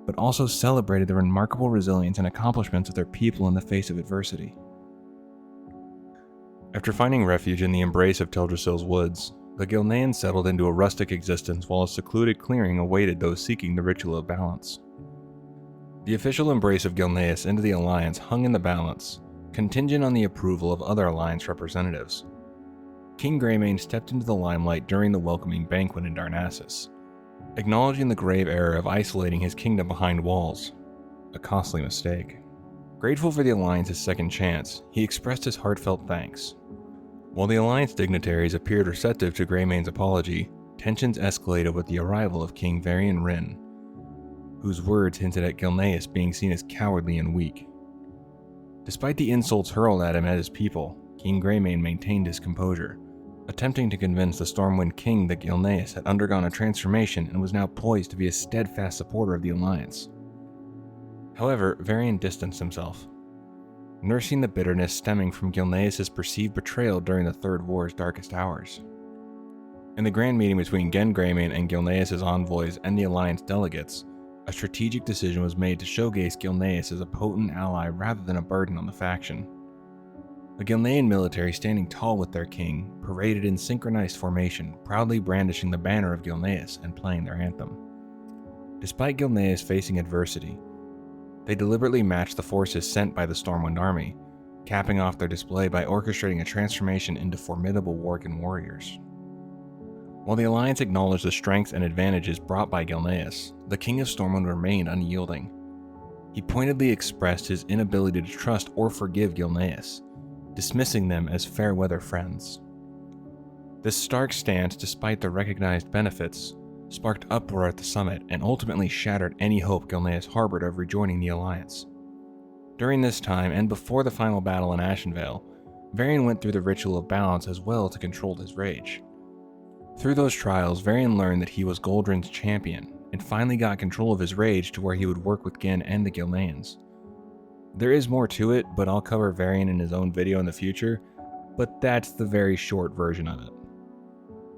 but also celebrated the remarkable resilience and accomplishments of their people in the face of adversity. After finding refuge in the embrace of Teldrassil's woods, the Gilneans settled into a rustic existence while a secluded clearing awaited those seeking the ritual of balance. The official embrace of Gilneas into the Alliance hung in the balance, contingent on the approval of other Alliance representatives. King Greymane stepped into the limelight during the welcoming banquet in Darnassus, acknowledging the grave error of isolating his kingdom behind walls, a costly mistake. Grateful for the Alliance's second chance, he expressed his heartfelt thanks. While the Alliance dignitaries appeared receptive to Greymane's apology, tensions escalated with the arrival of King Varian Wrynn, whose words hinted at Gilneas being seen as cowardly and weak. Despite the insults hurled at him and his people, King Greymane maintained his composure, attempting to convince the Stormwind King that Gilneas had undergone a transformation and was now poised to be a steadfast supporter of the Alliance. However, Varian distanced himself, nursing the bitterness stemming from Gilneas' perceived betrayal during the Third War's darkest hours. In the grand meeting between Gen Greymane and Gilneas' envoys and the Alliance delegates, a strategic decision was made to showcase Gilneas as a potent ally rather than a burden on the faction. The Gilnean military, standing tall with their king, paraded in synchronized formation, proudly brandishing the banner of Gilneas and playing their anthem. Despite Gilneas facing adversity, they deliberately matched the forces sent by the Stormwind army, capping off their display by orchestrating a transformation into formidable Worgen warriors. While the Alliance acknowledged the strengths and advantages brought by Gilneas, the King of Stormwind remained unyielding. He pointedly expressed his inability to trust or forgive Gilneas, dismissing them as fair-weather friends. This stark stance, despite the recognized benefits, sparked uproar at the summit and ultimately shattered any hope Gilneas harbored of rejoining the Alliance. During this time, and before the final battle in Ashenvale, Varian went through the ritual of balance as well to control his rage. Through those trials, Varian learned that he was Goldrin's champion, and finally got control of his rage to where he would work with Gen and the Gilneans. There is more to it, but I'll cover Varian in his own video in the future, but that's the very short version of it.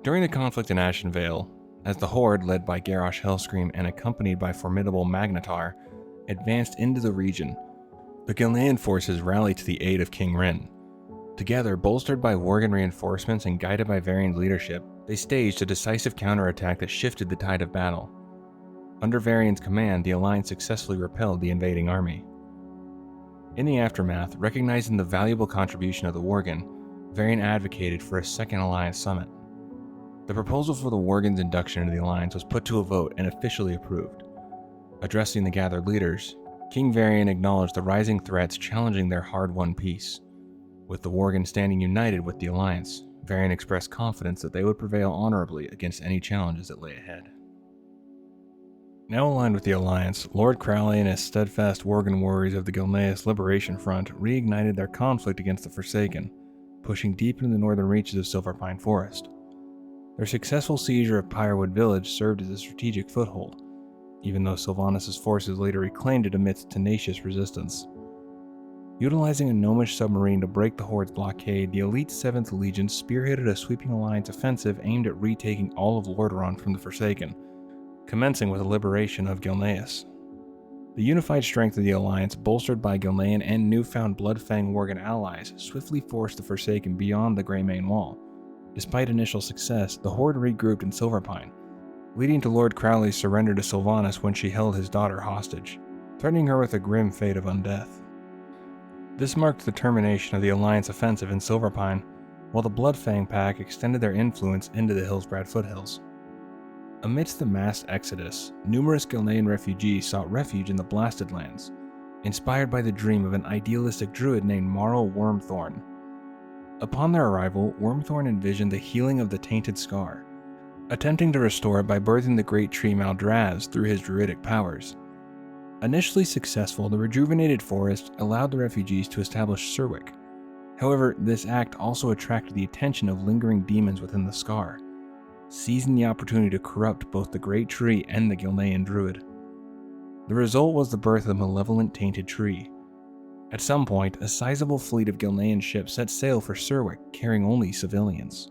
During the conflict in Ashen Vale, as the Horde, led by Garrosh Hellscream and accompanied by formidable Magnetar, advanced into the region, the Gilnean forces rallied to the aid of King Rin. Together, bolstered by Worgen reinforcements and guided by Varian's leadership, they staged a decisive counterattack that shifted the tide of battle. Under Varian's command, the Alliance successfully repelled the invading army. In the aftermath, recognizing the valuable contribution of the Worgen, Varian advocated for a second Alliance summit. The proposal for the Worgen's induction into the Alliance was put to a vote and officially approved. Addressing the gathered leaders, King Varian acknowledged the rising threats challenging their hard-won peace. With the Worgen standing united with the Alliance, Varian expressed confidence that they would prevail honorably against any challenges that lay ahead. Now aligned with the Alliance, Lord Crowley and his steadfast Worgen warriors of the Gilneas Liberation Front reignited their conflict against the Forsaken, pushing deep into the northern reaches of Silverpine Forest. Their successful seizure of Pyrewood Village served as a strategic foothold, even though Sylvanas' forces later reclaimed it amidst tenacious resistance. Utilizing a gnomish submarine to break the Horde's blockade, the elite 7th Legion spearheaded a sweeping Alliance offensive aimed at retaking all of Lordaeron from the Forsaken, commencing with the liberation of Gilneas. The unified strength of the Alliance, bolstered by Gilnean and newfound Bloodfang Worgen allies, swiftly forced the Forsaken beyond the Greymane Wall. Despite initial success, the Horde regrouped in Silverpine, leading to Lord Crowley's surrender to Sylvanas when she held his daughter hostage, threatening her with a grim fate of undeath. This marked the termination of the Alliance offensive in Silverpine, while the Bloodfang Pack extended their influence into the Hillsbrad foothills. Amidst the mass exodus, numerous Gilnean refugees sought refuge in the Blasted Lands, inspired by the dream of an idealistic druid named Marl Wormthorn. Upon their arrival, Wormthorn envisioned the healing of the tainted scar, attempting to restore it by birthing the great tree Maldraz through his druidic powers. Initially successful, the rejuvenated forest allowed the refugees to establish Serwick. However, this act also attracted the attention of lingering demons within the scar, seizing the opportunity to corrupt both the great tree and the Gilnean druid. The result was the birth of the malevolent tainted tree. At some point, a sizable fleet of Gilnean ships set sail for Serwick, carrying only civilians.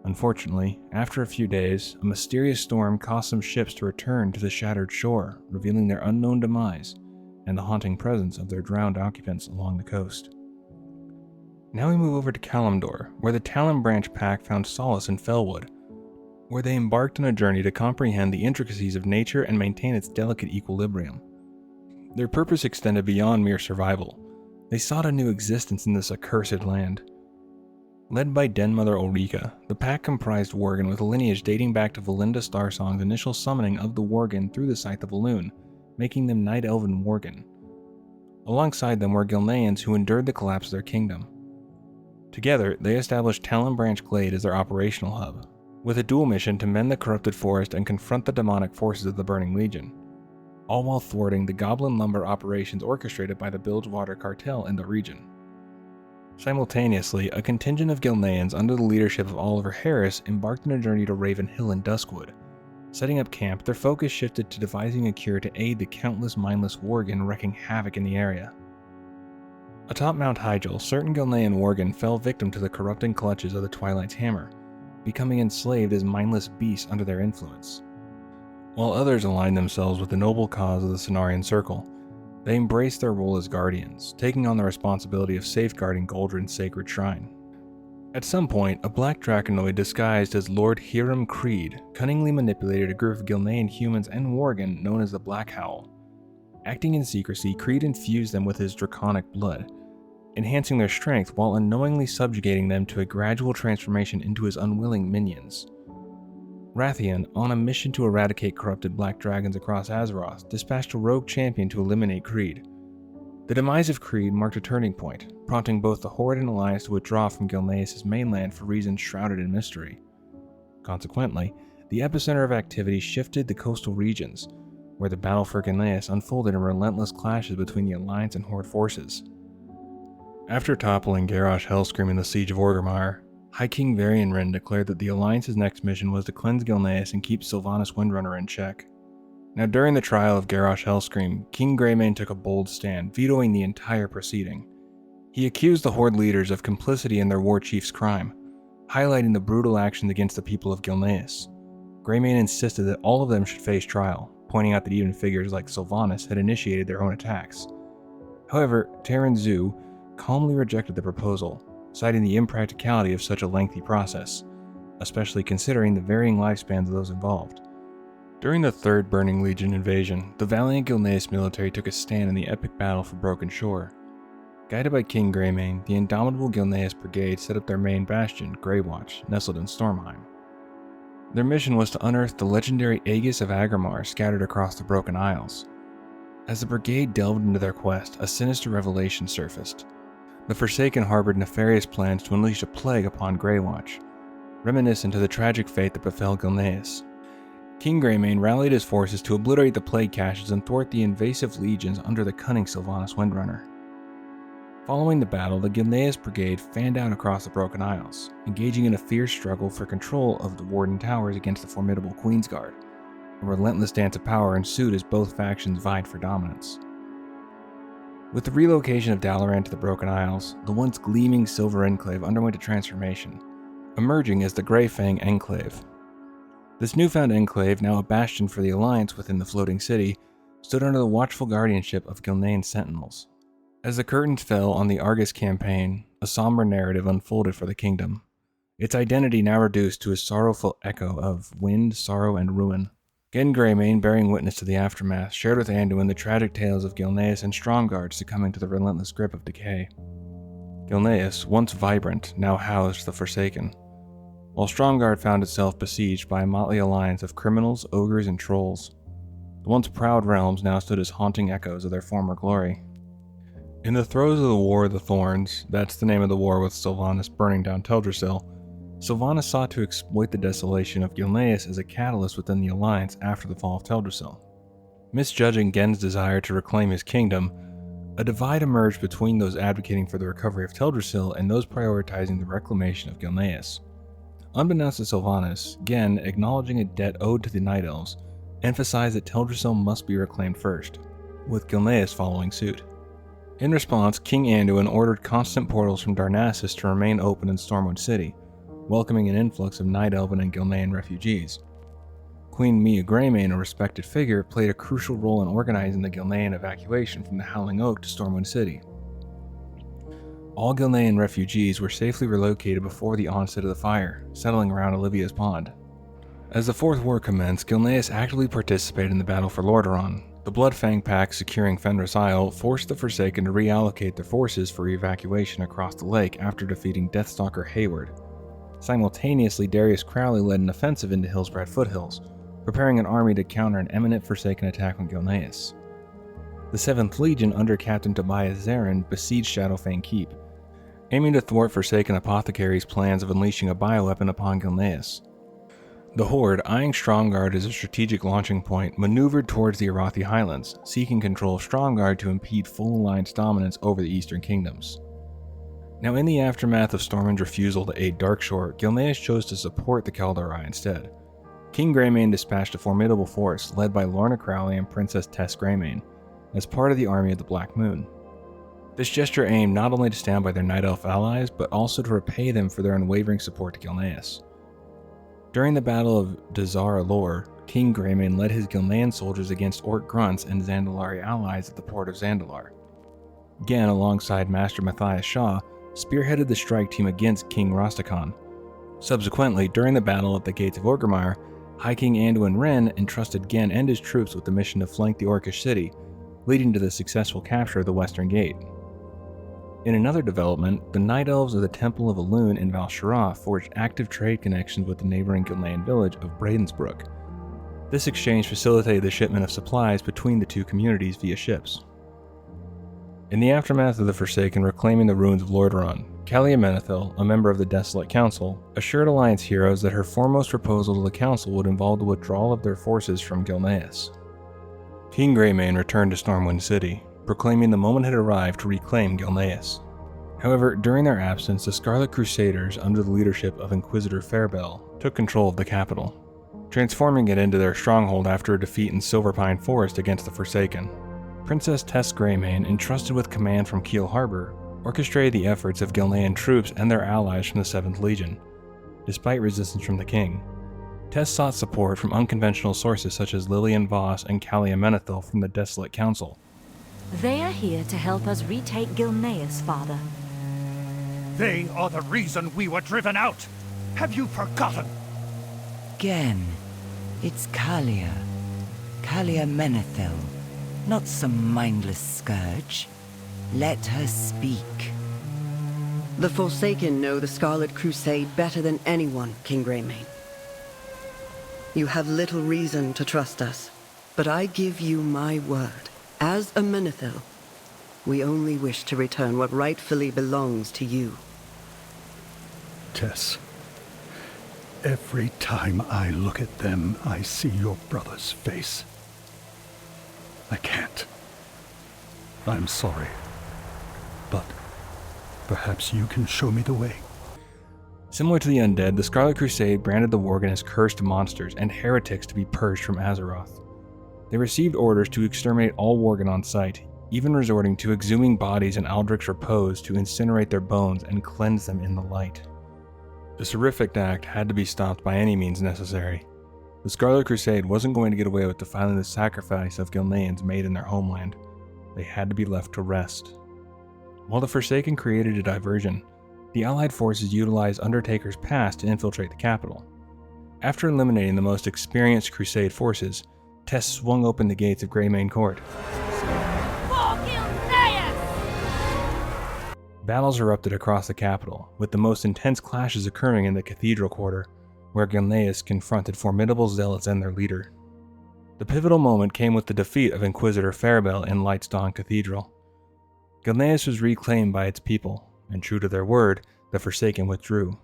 Unfortunately, after a few days, a mysterious storm caused some ships to return to the shattered shore, revealing their unknown demise and the haunting presence of their drowned occupants along the coast. Now we move over to Kalimdor, where the Talon Branch Pack found solace in Felwood, where they embarked on a journey to comprehend the intricacies of nature and maintain its delicate equilibrium. Their purpose extended beyond mere survival. They sought a new existence in this accursed land. Led by Den Mother Ulrika, the pack comprised Worgen with a lineage dating back to Valinda Starsong's initial summoning of the Worgen through the Scythe of Elune, making them Night Elven Worgen. Alongside them were Gilneans who endured the collapse of their kingdom. Together, they established Talon Branch Glade as their operational hub, with a dual mission to mend the corrupted forest and confront the demonic forces of the Burning Legion, all while thwarting the goblin lumber operations orchestrated by the Bilgewater cartel in the region. Simultaneously, a contingent of Gilneans under the leadership of Oliver Harris embarked on a journey to Raven Hill and Duskwood. Setting up camp, their focus shifted to devising a cure to aid the countless mindless Worgen wreaking havoc in the area. Atop Mount Hyjal, certain Gilnean Worgen fell victim to the corrupting clutches of the Twilight's Hammer, becoming enslaved as mindless beasts under their influence. While others aligned themselves with the noble cause of the Cenarian Circle, they embraced their role as guardians, taking on the responsibility of safeguarding Goldrin's sacred shrine. At some point, a black draconoid disguised as Lord Hiram Creed cunningly manipulated a group of Gilnean humans and Worgen known as the Black Howl. Acting in secrecy, Creed infused them with his draconic blood, enhancing their strength while unknowingly subjugating them to a gradual transformation into his unwilling minions. Rathian, on a mission to eradicate corrupted black dragons across Azeroth, dispatched a rogue champion to eliminate Creed. The demise of Creed marked a turning point, prompting both the Horde and Alliance to withdraw from Gilneas' mainland for reasons shrouded in mystery. Consequently, the epicenter of activity shifted to coastal regions, where the battle for Gilneas unfolded in relentless clashes between the Alliance and Horde forces. After toppling Garrosh Hellscream in the Siege of Orgrimmar, High King Varian declared that the Alliance's next mission was to cleanse Gilneas and keep Sylvanas Windrunner in check. Now, during the trial of Garrosh Hellscream, King Greymane took a bold stand, vetoing the entire proceeding. He accused the Horde leaders of complicity in their war chief's crime, highlighting the brutal actions against the people of Gilneas. Greymane insisted that all of them should face trial, pointing out that even figures like Sylvanas had initiated their own attacks. However, Terran Zu calmly rejected the proposal, citing the impracticality of such a lengthy process, especially considering the varying lifespans of those involved. During the Third Burning Legion invasion, the valiant Gilneas military took a stand in the epic battle for Broken Shore. Guided by King Greymane, the indomitable Gilneas brigade set up their main bastion, Greywatch, nestled in Stormheim. Their mission was to unearth the legendary Aegis of Agrimar scattered across the Broken Isles. As the brigade delved into their quest, a sinister revelation surfaced. The Forsaken harbored nefarious plans to unleash a plague upon Greywatch, reminiscent of the tragic fate that befell Gilneas. King Greymane rallied his forces to obliterate the plague caches and thwart the invasive legions under the cunning Sylvanas Windrunner. Following the battle, the Gilneas brigade fanned out across the Broken Isles, engaging in a fierce struggle for control of the Warden Towers against the formidable Queensguard. A relentless dance of power ensued as both factions vied for dominance. With the relocation of Dalaran to the Broken Isles, the once gleaming Silver Enclave underwent a transformation, emerging as the Greyfang Enclave. This newfound enclave, now a bastion for the Alliance within the floating city, stood under the watchful guardianship of Gilnean sentinels. As the curtains fell on the Argus campaign, a somber narrative unfolded for the kingdom, its identity now reduced to a sorrowful echo of wind, sorrow, and ruin. Gen Greymane, bearing witness to the aftermath, shared with Anduin the tragic tales of Gilneas and Stromgarde succumbing to the relentless grip of decay. Gilneas, once vibrant, now housed the Forsaken, while Stromgarde found itself besieged by a motley alliance of criminals, ogres, and trolls. The once proud realms now stood as haunting echoes of their former glory. In the throes of the War of the Thorns, that's the name of the war with Sylvanas burning down Teldrassil, Sylvanas sought to exploit the desolation of Gilneas as a catalyst within the Alliance after the fall of Teldrassil. Misjudging Gen's desire to reclaim his kingdom, a divide emerged between those advocating for the recovery of Teldrassil and those prioritizing the reclamation of Gilneas. Unbeknownst to Sylvanas, Gen, acknowledging a debt owed to the Night Elves, emphasized that Teldrassil must be reclaimed first, with Gilneas following suit. In response, King Anduin ordered constant portals from Darnassus to remain open in Stormwind City, welcoming an influx of Night Elven and Gilnean refugees. Queen Mia Greymane, a respected figure, played a crucial role in organizing the Gilnean evacuation from the Howling Oak to Stormwind City. All Gilnean refugees were safely relocated before the onset of the fire, settling around Olivia's Pond. As the Fourth War commenced, Gilneas actively participated in the battle for Lordaeron. The Bloodfang Pact securing Fenris Isle forced the Forsaken to reallocate their forces for evacuation across the lake after defeating Deathstalker Hayward. Simultaneously, Darius Crowley led an offensive into Hillsbrad Foothills, preparing an army to counter an imminent Forsaken attack on Gilneas. The 7th Legion under Captain Tobias Zarin besieged Shadowfang Keep, aiming to thwart Forsaken Apothecary's plans of unleashing a bioweapon upon Gilneas. The Horde, eyeing Stromgarde as a strategic launching point, maneuvered towards the Arathi Highlands, seeking control of Stromgarde to impede full Alliance dominance over the Eastern Kingdoms. Now, in the aftermath of Stormwind's refusal to aid Darkshore, Gilneas chose to support the Keldarai instead. King Greymane dispatched a formidable force led by Lorna Crowley and Princess Tess Greymane as part of the Army of the Black Moon. This gesture aimed not only to stand by their Night Elf allies, but also to repay them for their unwavering support to Gilneas. During the Battle of Dazar Alor, King Greymane led his Gilnean soldiers against Orc Grunts and Zandalari allies at the port of Zandalar. Gen, alongside Master Matthias Shaw, spearheaded the strike team against King Rastakhan. Subsequently, during the battle at the Gates of Orgrimmar, High King Anduin Wrynn entrusted Gen and his troops with the mission to flank the Orcish city, leading to the successful capture of the Western Gate. In another development, the Night Elves of the Temple of Elune in Val-Shara forged active trade connections with the neighboring Gilnean village of Bradensbrook. This exchange facilitated the shipment of supplies between the two communities via ships. In the aftermath of the Forsaken reclaiming the ruins of Lordaeron, Calia Menethil, a member of the Desolate Council, assured Alliance heroes that her foremost proposal to the Council would involve the withdrawal of their forces from Gilneas. King Greymane returned to Stormwind City, proclaiming the moment had arrived to reclaim Gilneas. However, during their absence, the Scarlet Crusaders, under the leadership of Inquisitor Fairbell, took control of the capital. transforming it into their stronghold after a defeat in Silverpine Forest against the Forsaken. Princess Tess Greymane, entrusted with command from Keel Harbor, orchestrated the efforts of Gilnean troops and their allies from the 7th Legion, despite resistance from the king. Tess sought support from unconventional sources such as Lillian Voss and Callia Menethil from the Desolate Council. They are here to help us retake Gilneas, Father. They are the reason we were driven out. Have you forgotten? Again, it's Callia Menethil, not some mindless scourge. Let her speak. The Forsaken know the Scarlet Crusade better than anyone, King Greymane. You have little reason to trust us, but I give you my word. As a Menethil, we only wish to return what rightfully belongs to you. Tess, every time I look at them, I see your brother's face. I can't. I'm sorry. But perhaps you can show me the way. Similar to the undead, the Scarlet Crusade branded the Worgen as cursed monsters and heretics to be purged from Azeroth. They received orders to exterminate all Worgen on sight, even resorting to exhuming bodies in Aldrich's Repose to incinerate their bones and cleanse them in the light. This horrific act had to be stopped by any means necessary. The Scarlet Crusade wasn't going to get away with defiling the sacrifice of Gilneans made in their homeland. They had to be left to rest. While the Forsaken created a diversion, the Allied forces utilized Undertaker's pass to infiltrate the capital. After eliminating the most experienced Crusade forces, Tess swung open the gates of Greymane Court. Battles erupted across the capital, with the most intense clashes occurring in the Cathedral Quarter, where Gilneas confronted formidable zealots and their leader. The pivotal moment came with the defeat of Inquisitor Farabelle in Lightstone Cathedral. Gilneas was reclaimed by its people, and true to their word, the Forsaken withdrew.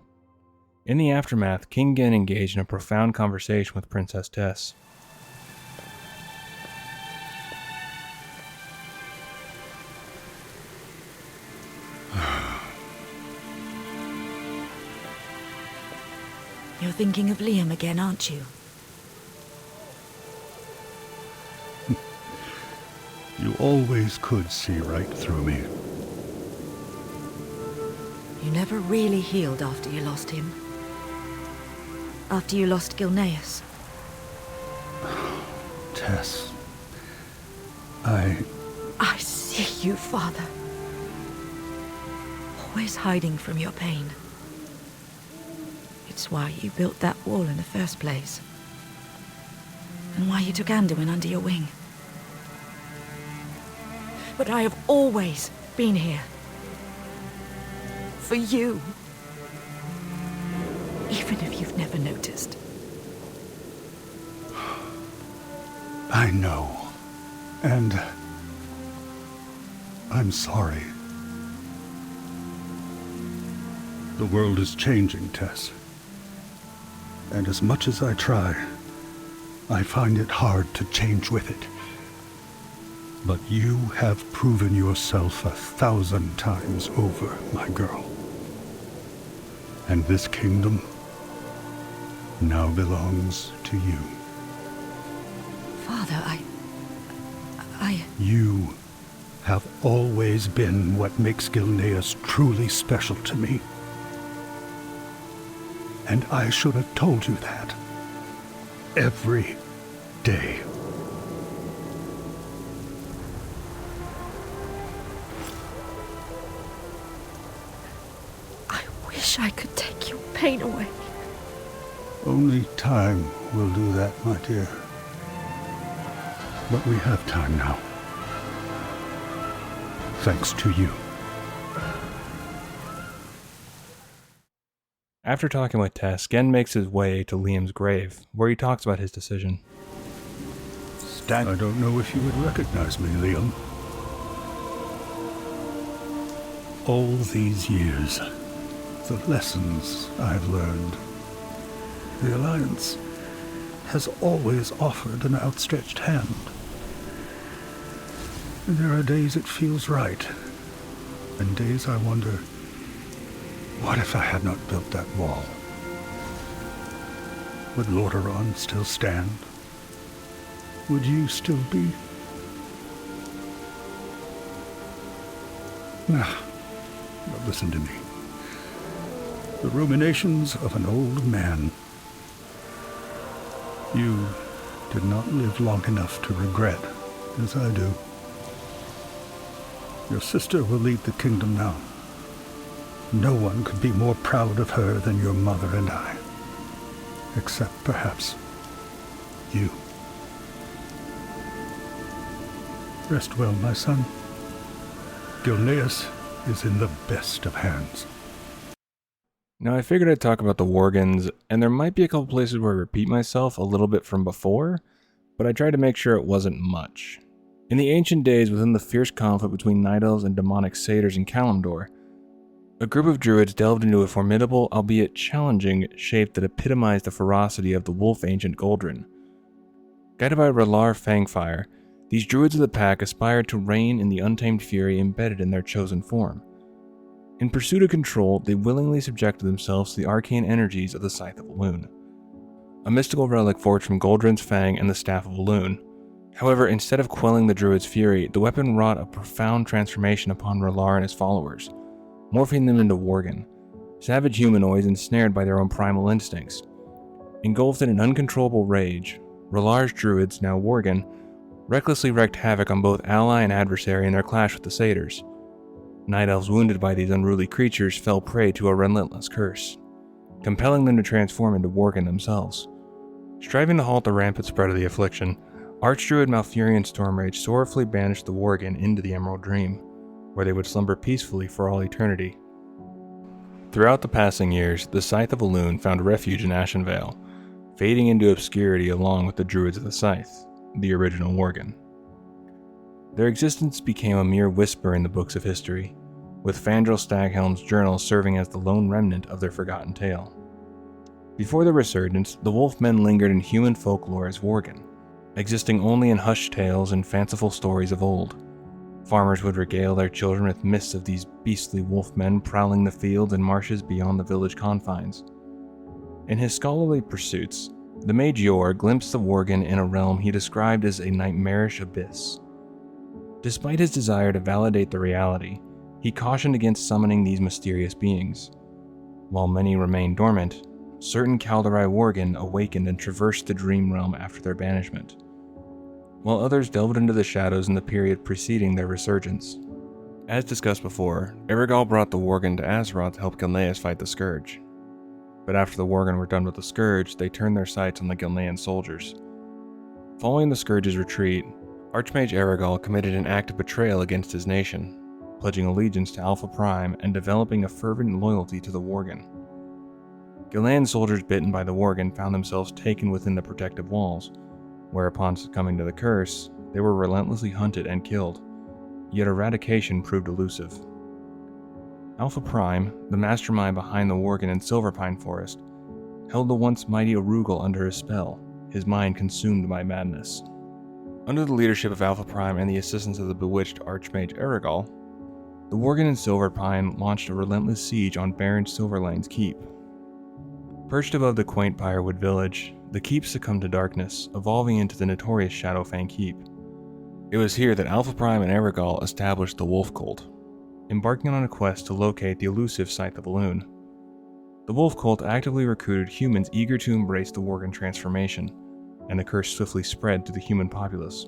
In the aftermath, King Gen engaged in a profound conversation with Princess Tess. You're thinking of Liam again, aren't you? You always could see right through me. You never really healed after you lost him. After you lost Gilneas. Tess, I see you, Father. Always hiding from your pain. It's why you built that wall in the first place. And why you took Anduin under your wing. But I have always been here. For you. Even if you've never noticed. I know. And I'm sorry. The world is changing, Tess. And as much as I try, I find it hard to change with it. But you have proven yourself 1,000 times over, my girl. And this kingdom now belongs to you. Father, I... You have always been what makes Gilneas truly special to me. And I should have told you that. Every day. I wish I could take your pain away. Only time will do that, my dear. But we have time now. Thanks to you. After talking with Tess, Gen makes his way to Liam's grave, where he talks about his decision. I don't know if you would recognize me, Liam. All these years, the lessons I've learned, the Alliance has always offered an outstretched hand. There are days it feels right, and days I wonder, what if I had not built that wall? would Lordaeron still stand? Would you still be? Now, listen to me. The ruminations of an old man. You did not live long enough to regret, as I do. Your sister will lead the kingdom now. No one could be more proud of her than your mother and I. Except, perhaps, you. Rest well, my son. Gilneas is in the best of hands. Now, I figured I'd talk about the Worgens, and there might be a couple places where I repeat myself a little bit from before, but I tried to make sure it wasn't much. In the ancient days, within the fierce conflict between Night Elves and demonic satyrs in Kalimdor, a group of druids delved into a formidable, albeit challenging, shape that epitomized the ferocity of the wolf ancient Goldrin. Guided by R'hllor Fangfire, these druids of the pack aspired to reign in the untamed fury embedded in their chosen form. In pursuit of control, they willingly subjected themselves to the arcane energies of the Scythe of Elune, a mystical relic forged from Goldrin's Fang and the Staff of Elune. However, instead of quelling the druid's fury, the weapon wrought a profound transformation upon R'hllor and his followers, morphing them into Worgen, savage humanoids ensnared by their own primal instincts. Engulfed in an uncontrollable rage, R'hllor's druids, now Worgen, recklessly wreaked havoc on both ally and adversary in their clash with the satyrs. Night Elves wounded by these unruly creatures fell prey to a relentless curse, compelling them to transform into Worgen themselves. Striving to halt the rampant spread of the affliction, Archdruid Malfurion Stormrage sorrowfully banished the Worgen into the Emerald Dream, where they would slumber peacefully for all eternity. Throughout the passing years, the Scythe of Elune found refuge in Ashenvale, fading into obscurity along with the Druids of the Scythe, the original Worgen. Their existence became a mere whisper in the books of history, with Fandral Staghelm's journal serving as the lone remnant of their forgotten tale. Before their resurgence, the Wolfmen lingered in human folklore as Worgen, existing only in hushed tales and fanciful stories of old. Farmers would regale their children with myths of these beastly wolfmen prowling the fields and marshes beyond the village confines. In his scholarly pursuits, the mage Yor glimpsed the Worgen in a realm he described as a nightmarish abyss. Despite his desire to validate the reality, he cautioned against summoning these mysterious beings. While many remained dormant, certain Kaldorei Worgen awakened and traversed the dream realm after their banishment, while others delved into the shadows in the period preceding their resurgence. As discussed before, Erigal brought the Worgen to Azeroth to help Gilneas fight the Scourge. But after the Worgen were done with the Scourge, they turned their sights on the Gilnean soldiers. Following the Scourge's retreat, Archmage Erigal committed an act of betrayal against his nation, pledging allegiance to Alpha Prime and developing a fervent loyalty to the Worgen. Gilnean soldiers bitten by the Worgen found themselves taken within the protective walls, where upon succumbing to the curse, they were relentlessly hunted and killed, yet eradication proved elusive. Alpha Prime, the mastermind behind the Worgen in Silverpine Forest, held the once mighty Arugal under his spell, his mind consumed by madness. Under the leadership of Alpha Prime and the assistance of the bewitched Archmage Erigal, the Worgen in Silverpine launched a relentless siege on Baron Silverlane's keep. Perched above the quaint Briarwood village, the keep succumbed to darkness, evolving into the notorious Shadowfang Keep. It was here that Alpha Prime and Erigal established the Wolf Cult, embarking on a quest to locate the elusive Scythe of Elune. The Wolf Cult actively recruited humans eager to embrace the Worgen transformation, and the curse swiftly spread to the human populace.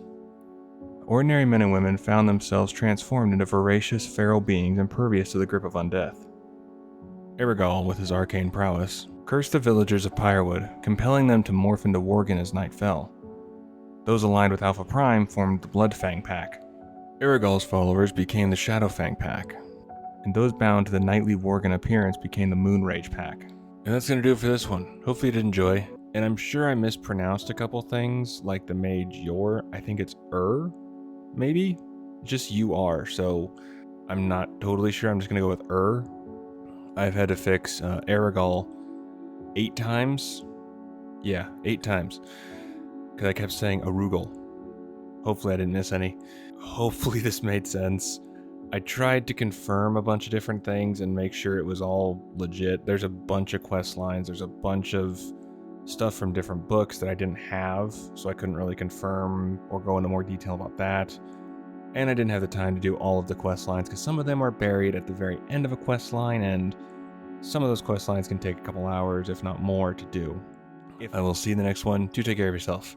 Ordinary men and women found themselves transformed into voracious, feral beings impervious to the grip of undeath. Erigal, with his arcane prowess, cursed the villagers of Briarwood, compelling them to morph into Worgen as night fell. Those aligned with Alpha Prime formed the Bloodfang Pack. Erigal's followers became the Shadowfang Pack, and those bound to the nightly Worgen appearance became the Moonrage Pack. And that's going to do it for this one. Hopefully you did enjoy. And I'm sure I mispronounced a couple things, like the mage Yor. I think it's maybe? Just U-R, so I'm not totally sure. I'm just going to go with I've had to fix Erigal 8 times. Yeah, 8 times. Because I kept saying Arugal. Hopefully I didn't miss any. Hopefully this made sense. I tried to confirm a bunch of different things and make sure it was all legit. There's a bunch of quest lines. There's a bunch of stuff from different books that I didn't have, so I couldn't really confirm or go into more detail about that. And I didn't have the time to do all of the quest lines because some of them are buried at the very end of a quest line, and some of those quest lines can take a couple hours, if not more, to do. I will see you in the next one. Do take care of yourself.